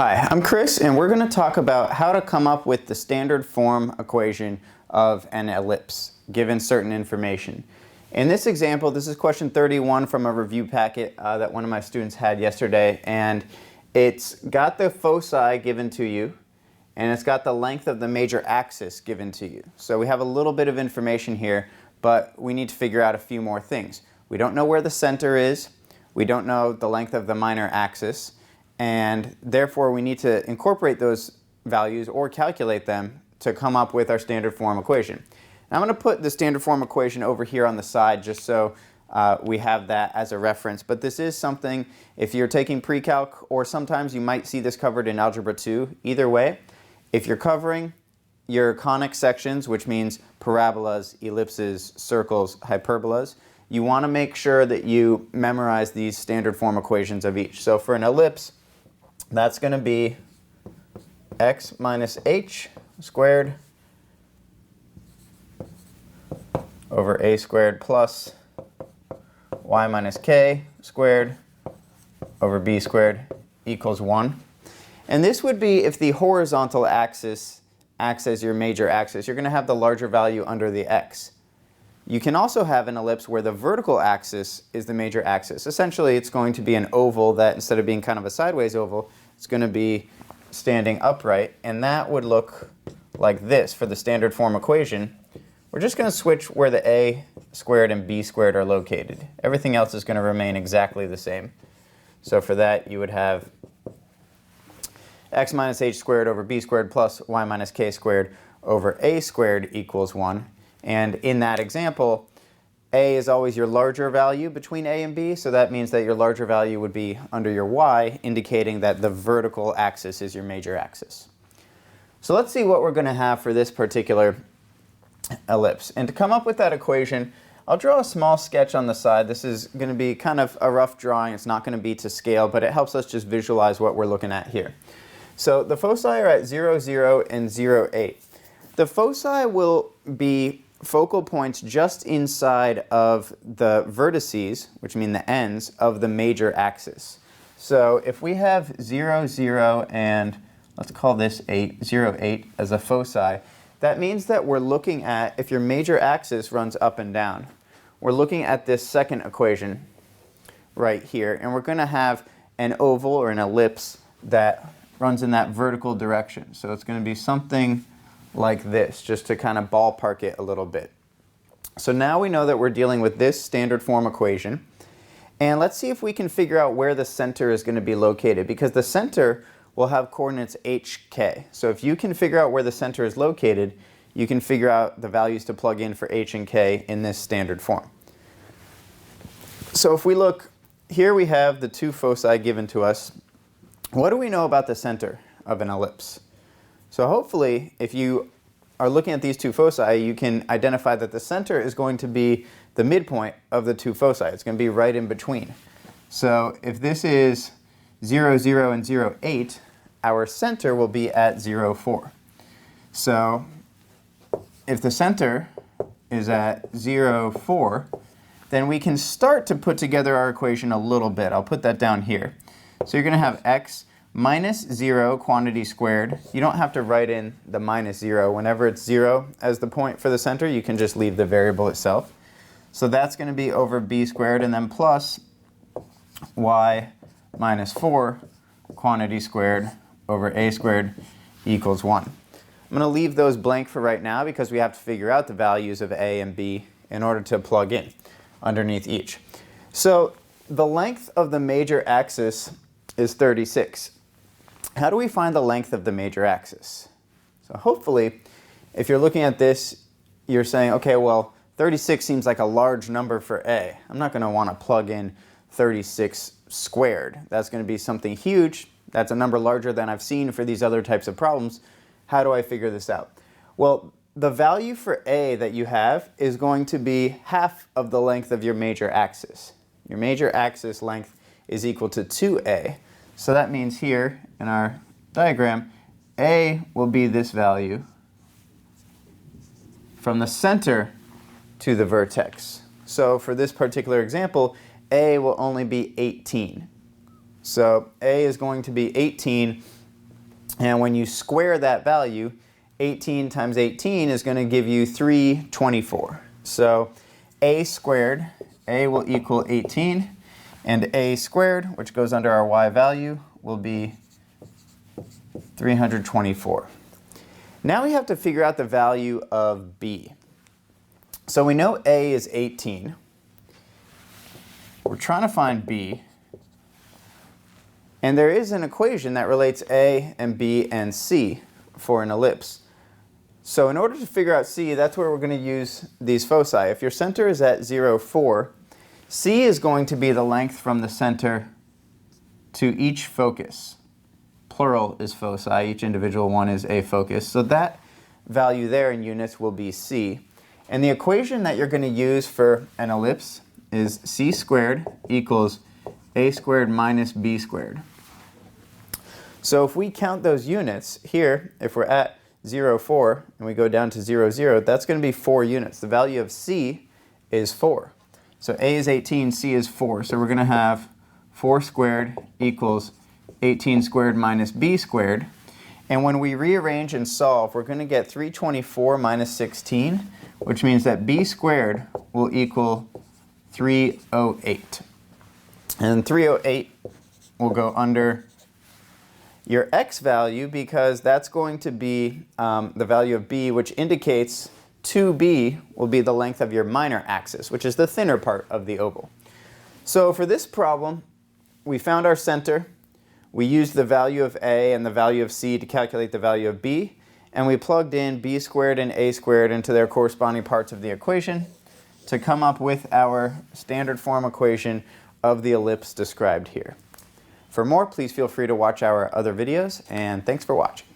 Hi, I'm Chris, and we're going to talk about how to come up with the standard form equation of an ellipse, given certain information. In this example, this is question 31 from a review packet that one of my students had yesterday, and it's got the foci given to you, and it's got the length of the major axis given to you. So we have a little bit of information here, but we need to figure out a few more things. We don't know where the center is, we don't know the length of the minor axis, and therefore we need to incorporate those values or calculate them to come up with our standard form equation. Now I'm going to put the standard form equation over here on the side just so we have that as a reference, but this is something if you're taking pre-calc, or sometimes you might see this covered in Algebra 2. Either way, if you're covering your conic sections, which means parabolas, ellipses, circles, hyperbolas, you want to make sure that you memorize these standard form equations of each. So for an ellipse, that's going to be x minus h squared over a squared plus y minus k squared over b squared equals 1. And this would be if the horizontal axis acts as your major axis. You're going to have the larger value under the x. You can also have an ellipse where the vertical axis is the major axis. Essentially, it's going to be an oval that, instead of being kind of a sideways oval, it's going to be standing upright, and that would look like this for the standard form equation. We're just going to switch where the a squared and b squared are located. Everything else is going to remain exactly the same. So for that, you would have x minus h squared over b squared plus y minus k squared over a squared equals 1. And in that example, a is always your larger value between a and b, so that means that your larger value would be under your y, indicating that the vertical axis is your major axis. So let's see what we're going to have for this particular ellipse. And to come up with that equation, I'll draw a small sketch on the side. This is going to be kind of a rough drawing. It's not going to be to scale, but it helps us just visualize what we're looking at here. So the foci are at 0, 0, and 0, 8. The foci will be focal points just inside of the vertices, which mean the ends, of the major axis. So if we have 0, 0, and let's call this 8, 0, 8 as a foci, that means that we're looking at, if your major axis runs up and down, we're looking at this second equation right here, and we're going to have an oval or an ellipse that runs in that vertical direction. So it's going to be something like this, just to kind of ballpark it a little bit. So now we know that we're dealing with this standard form equation, and let's see if we can figure out where the center is going to be located, because the center will have coordinates h, k. So if you can figure out where the center is located, you can figure out the values to plug in for h and k in this standard form. So if we look, here we have the two foci given to us. What do we know about the center of an ellipse? So hopefully, if you are looking at these two foci, you can identify that the center is going to be the midpoint of the two foci. It's going to be right in between. So if this is 0, 0, and 0, 8, our center will be at 0, 4. So if the center is at 0, 4, then we can start to put together our equation a little bit. I'll put that down here. So you're going to have x minus 0 quantity squared. You don't have to write in the minus 0. Whenever it's 0 as the point for the center, you can just leave the variable itself. So that's going to be over b squared, and then plus y minus 4 quantity squared over a squared equals 1. I'm going to leave those blank for right now because we have to figure out the values of a and b in order to plug in underneath each. So the length of the major axis is 36. How do we find the length of the major axis? So hopefully, if you're looking at this, you're saying, okay, well, 36 seems like a large number for a. I'm not going to want to plug in 36 squared. That's going to be something huge. That's a number larger than I've seen for these other types of problems. How do I figure this out? Well, the value for a that you have is going to be half of the length of your major axis. Your major axis length is equal to 2a. So that means here in our diagram, a will be this value from the center to the vertex. So for this particular example, a will only be 18. So a is going to be 18 And when you square that value, 18 times 18 is going to give you 324. So a squared, a will equal 18, and a squared, which goes under our y value, will be 324. Now we have to figure out the value of b. So we know a is 18. We're trying to find b. And there is an equation that relates a and b and c for an ellipse. So in order to figure out c, that's where we're going to use these foci. If your center is at 0, 4, c is going to be the length from the center to each focus. Plural is foci, each individual one is a focus. So that value there in units will be c. And the equation that you're going to use for an ellipse is c squared equals a squared minus b squared. So if we count those units here, if we're at 0, 4, and we go down to 0, 0, that's going to be 4 units. The value of c is 4. So a is 18, c is 4. So we're going to have 4 squared equals 18 squared minus b squared. And when we rearrange and solve, we're going to get 324 minus 16, which means that b squared will equal 308. And 308 will go under your x value because that's going to be the value of b, which indicates 2b will be the length of your minor axis, which is the thinner part of the oval. So for this problem, we found our center. We used the value of a and the value of c to calculate the value of b, and we plugged in b squared and a squared into their corresponding parts of the equation to come up with our standard form equation of the ellipse described here. For more, please feel free to watch our other videos, and thanks for watching.